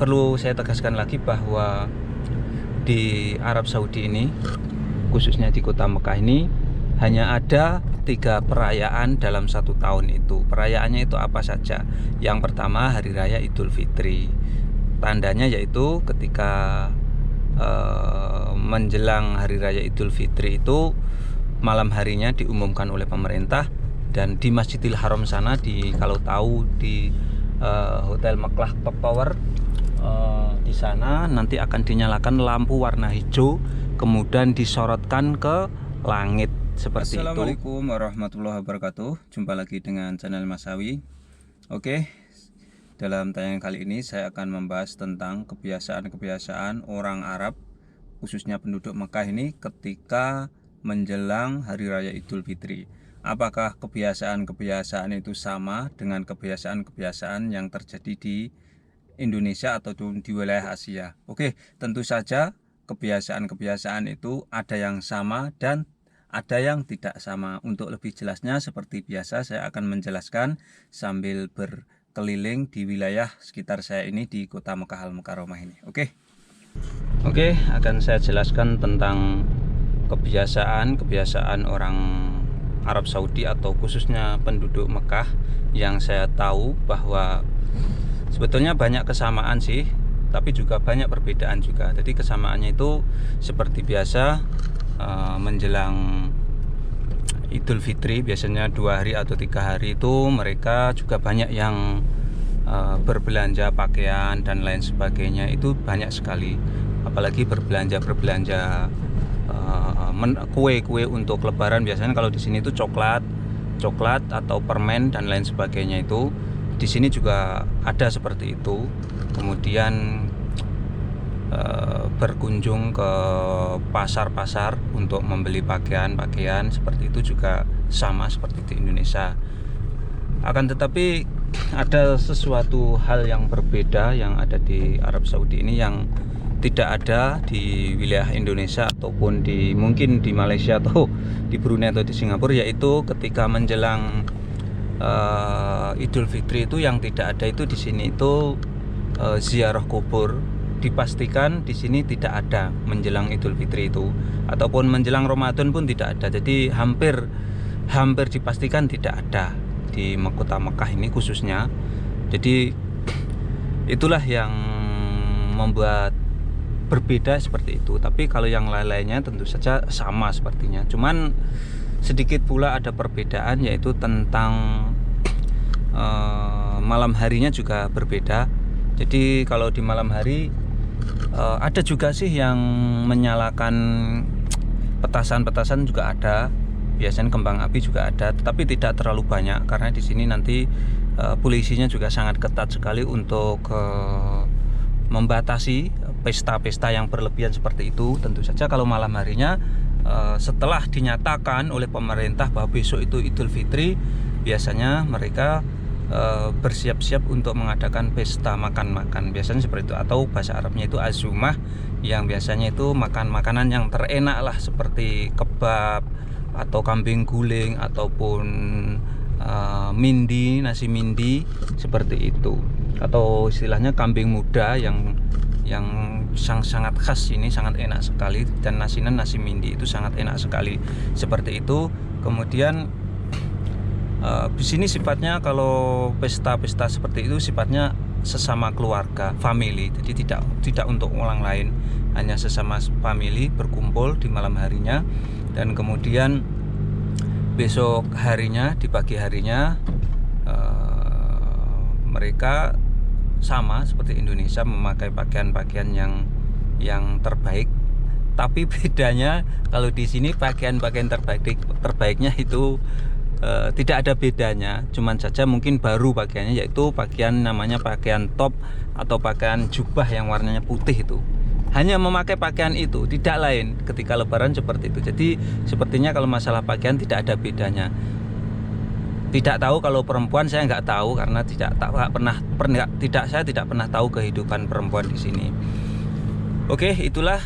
Perlu saya tegaskan lagi bahwa di Arab Saudi ini, khususnya di kota Mekah ini, hanya ada 3 perayaan dalam 1 tahun itu. Perayaannya itu apa saja? Yang pertama, Hari Raya Idul Fitri. Tandanya yaitu ketika menjelang Hari Raya Idul Fitri itu, malam harinya diumumkan oleh pemerintah, dan di Masjidil Haram sana, kalau tahu di Hotel Mekah Top Tower, di sana nanti akan dinyalakan lampu warna hijau, kemudian disorotkan ke langit seperti itu. Assalamualaikum warahmatullahi wabarakatuh. Jumpa lagi dengan channel Mas Sawi. Oke, dalam tayangan kali ini saya akan membahas tentang kebiasaan-kebiasaan orang Arab, khususnya penduduk Mekah ini, ketika menjelang Hari Raya Idul Fitri. Apakah kebiasaan-kebiasaan itu sama dengan kebiasaan-kebiasaan yang terjadi di Indonesia atau di wilayah Asia? Oke, tentu saja kebiasaan-kebiasaan itu ada yang sama dan ada yang tidak sama. Untuk lebih jelasnya, seperti biasa saya akan menjelaskan sambil berkeliling di wilayah sekitar saya ini, di kota Mekah Al-Mukarramah ini. Oke, akan saya jelaskan tentang kebiasaan orang Arab Saudi atau khususnya penduduk Mekah yang saya tahu bahwa sebetulnya banyak kesamaan sih, tapi juga banyak perbedaan juga. Jadi kesamaannya itu seperti biasa, menjelang Idul Fitri biasanya 2 hari atau 3 hari itu mereka juga banyak yang berbelanja pakaian dan lain sebagainya. Itu banyak sekali, apalagi berbelanja kue untuk lebaran. Biasanya kalau di sini itu coklat atau permen dan lain sebagainya. Itu di sini juga ada seperti itu. Kemudian berkunjung ke pasar-pasar untuk membeli pakaian seperti itu juga sama seperti di Indonesia. Akan tetapi ada sesuatu hal yang berbeda yang ada di Arab Saudi ini yang tidak ada di wilayah Indonesia ataupun mungkin di Malaysia atau di Brunei atau di Singapura, yaitu ketika menjelang Idul Fitri itu yang tidak ada itu di sini itu ziarah kubur. Dipastikan di sini tidak ada menjelang Idul Fitri itu, ataupun menjelang Ramadan pun tidak ada. Jadi hampir dipastikan tidak ada di kota Mekah ini khususnya. Jadi itulah yang membuat berbeda seperti itu. Tapi kalau yang lain-lainnya tentu saja sama sepertinya. Cuman sedikit pula ada perbedaan, yaitu tentang malam harinya juga berbeda. Jadi kalau di malam hari ada juga sih yang menyalakan petasan juga ada. Biasanya kembang api juga ada, tetapi tidak terlalu banyak karena di sini nanti polisinya juga sangat ketat sekali untuk membatasi pesta-pesta yang berlebihan seperti itu. Tentu saja kalau malam harinya, setelah dinyatakan oleh pemerintah bahwa besok itu Idul Fitri, biasanya mereka bersiap-siap untuk mengadakan pesta makan-makan, biasanya seperti itu, atau bahasa Arabnya itu azumah, yang biasanya itu makan makanan yang terenak lah, seperti kebab atau kambing guling ataupun nasi mindi seperti itu, atau istilahnya kambing muda yang sangat khas ini, sangat enak sekali. Dan nasi mindi itu sangat enak sekali seperti itu. Kemudian di sini sifatnya, kalau pesta-pesta seperti itu sifatnya sesama keluarga, family. Jadi tidak untuk orang lain, hanya sesama family berkumpul di malam harinya. Dan kemudian besok harinya, di pagi harinya, mereka sama seperti Indonesia, memakai pakaian-pakaian yang terbaik. Tapi bedanya kalau di sini pakaian-pakaian terbaiknya itu tidak ada bedanya, cuman saja mungkin baru pakaiannya, yaitu namanya pakaian top atau pakaian jubah yang warnanya putih. Itu hanya memakai pakaian itu, tidak lain ketika lebaran seperti itu. Jadi sepertinya kalau masalah pakaian tidak ada bedanya. Tidak tahu kalau perempuan, saya nggak tahu karena saya tidak pernah tahu kehidupan perempuan di sini. Oke, itulah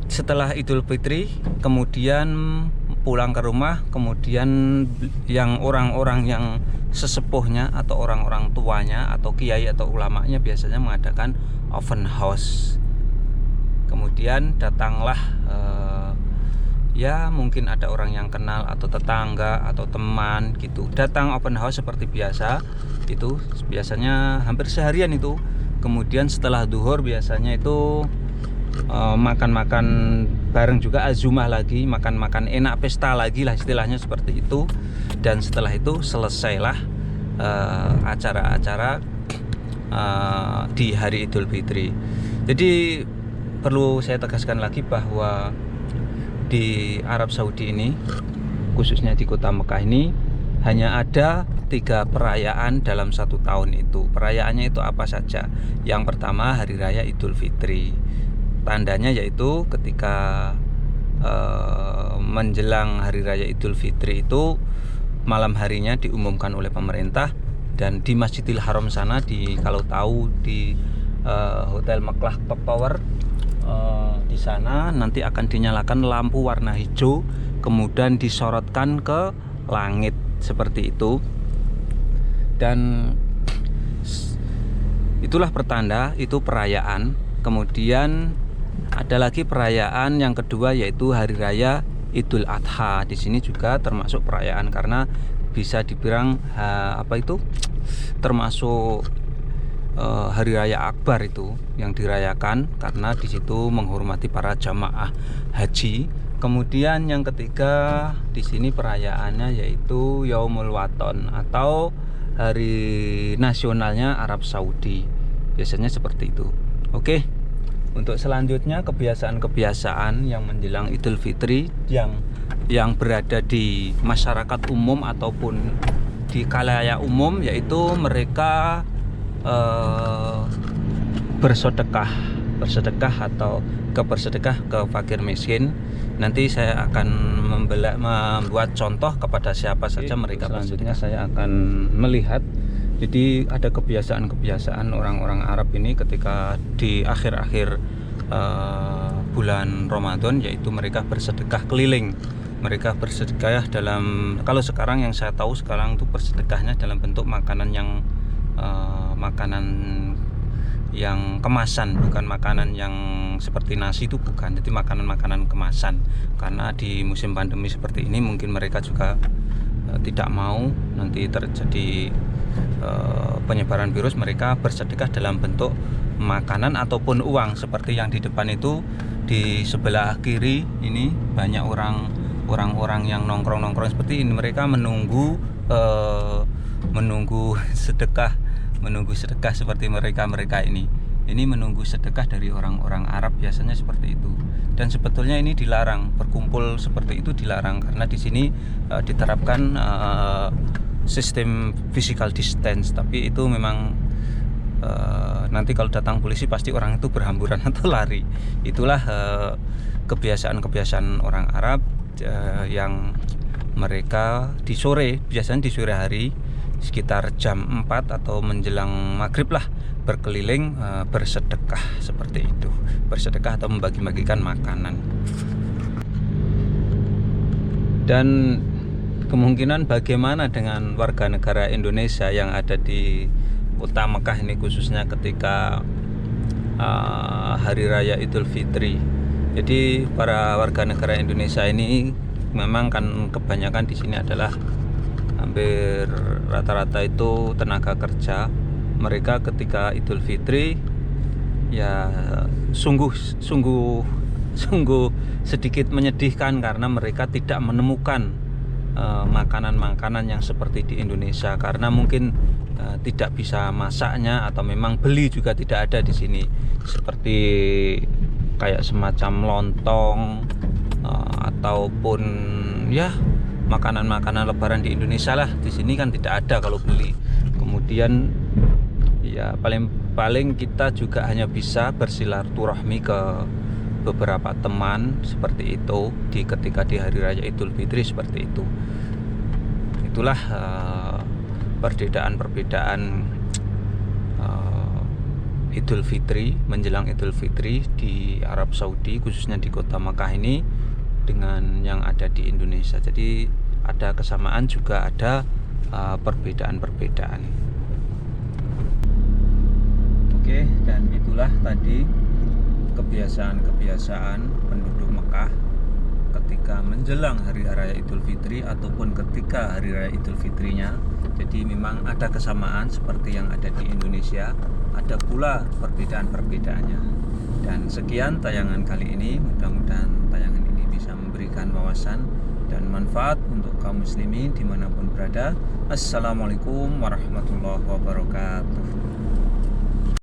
setelah Idul Fitri, kemudian pulang ke rumah, kemudian yang orang-orang yang sesepuhnya atau orang-orang tuanya atau kiai atau ulamanya biasanya mengadakan open house. Kemudian datanglah ya mungkin ada orang yang kenal atau tetangga atau teman gitu, datang open house seperti biasa. Itu biasanya hampir seharian itu. Kemudian setelah duhur biasanya itu makan-makan bareng juga, azumah lagi, makan-makan enak, pesta lagi lah istilahnya seperti itu. Dan setelah itu selesailah acara-acara di hari Idul Fitri. Jadi perlu saya tegaskan lagi bahwa di Arab Saudi ini, khususnya di kota Mekah ini, hanya ada 3 perayaan dalam 1 tahun itu. Perayaannya itu apa saja? Yang pertama Hari Raya Idul Fitri. Tandanya yaitu ketika menjelang Hari Raya Idul Fitri itu malam harinya diumumkan oleh pemerintah, dan di Masjidil Haram sana, kalau tahu di Hotel Meklah Top Tower, di sana nanti akan dinyalakan lampu warna hijau, kemudian disorotkan ke langit seperti itu. Dan itulah pertanda itu perayaan. Kemudian ada lagi perayaan yang kedua yaitu Hari Raya Idul Adha. Di sini juga termasuk perayaan karena bisa dibilang termasuk Hari Raya Akbar itu yang dirayakan karena di situ menghormati para jamaah haji. Kemudian yang ketiga di sini perayaannya yaitu Yaumul Waton atau hari nasionalnya Arab Saudi. Biasanya seperti itu. Oke. Untuk selanjutnya kebiasaan-kebiasaan yang menjelang Idul Fitri yang berada di masyarakat umum ataupun di khalayak umum, yaitu mereka bersedekah atau bersedekah ke fakir miskin. Nanti saya akan membuat contoh kepada siapa saja mereka bersedekah. Saya akan melihat. Jadi ada kebiasaan-kebiasaan orang-orang Arab ini ketika di akhir-akhir bulan Ramadan, yaitu mereka bersedekah keliling. Mereka bersedekah dalam, kalau sekarang yang saya tahu sekarang itu bersedekahnya dalam bentuk makanan yang kemasan, bukan makanan yang seperti nasi, itu bukan. Jadi makanan-makanan kemasan, karena di musim pandemi seperti ini mungkin mereka juga tidak mau nanti terjadi penyebaran virus. Mereka bersedekah dalam bentuk makanan ataupun uang. Seperti yang di depan itu, di sebelah kiri ini banyak orang-orang yang nongkrong seperti ini. Mereka menunggu sedekah seperti mereka ini menunggu sedekah dari orang-orang Arab, biasanya seperti itu. Dan sebetulnya ini dilarang, berkumpul seperti itu dilarang, karena di sini diterapkan sistem physical distance. Tapi itu memang nanti kalau datang polisi pasti orang itu berhamburan atau lari. Itulah kebiasaan-kebiasaan orang Arab yang mereka biasanya di sore hari sekitar jam 4 atau menjelang maghrib lah, berkeliling bersedekah seperti itu, bersedekah atau membagi-bagikan makanan. Dan kemungkinan bagaimana dengan warga negara Indonesia yang ada di kota Mekah ini, khususnya ketika Hari Raya Idul Fitri. Jadi para warga negara Indonesia ini memang kan kebanyakan di sini adalah hampir rata-rata itu tenaga kerja. Mereka ketika Idul Fitri ya sungguh sedikit menyedihkan karena mereka tidak menemukan makanan-makanan yang seperti di Indonesia, karena mungkin tidak bisa masaknya atau memang beli juga tidak ada di sini, seperti kayak semacam lontong ataupun ya makanan-makanan lebaran di Indonesia lah. Di sini kan tidak ada kalau beli. Kemudian ya paling kita juga hanya bisa bersilaturahmi ke beberapa teman seperti itu ketika di Hari Raya Idul Fitri seperti itu. Itulah perbedaan Idul Fitri, menjelang Idul Fitri di Arab Saudi, khususnya di kota Makkah ini dengan yang ada di Indonesia. Jadi ada kesamaan juga ada perbedaan-perbedaan. Oke, dan itulah tadi kebiasaan-kebiasaan penduduk Mekah ketika menjelang hari raya Idul Fitri ataupun ketika hari raya Idul Fitrinya. Jadi memang ada kesamaan seperti yang ada di Indonesia, ada pula perbedaan-perbedaannya. Dan sekian tayangan kali ini, mudah-mudahan tayangan ini bisa memberikan wawasan dan manfaat untuk kaum muslimin dimanapun berada. Assalamualaikum warahmatullahi wabarakatuh.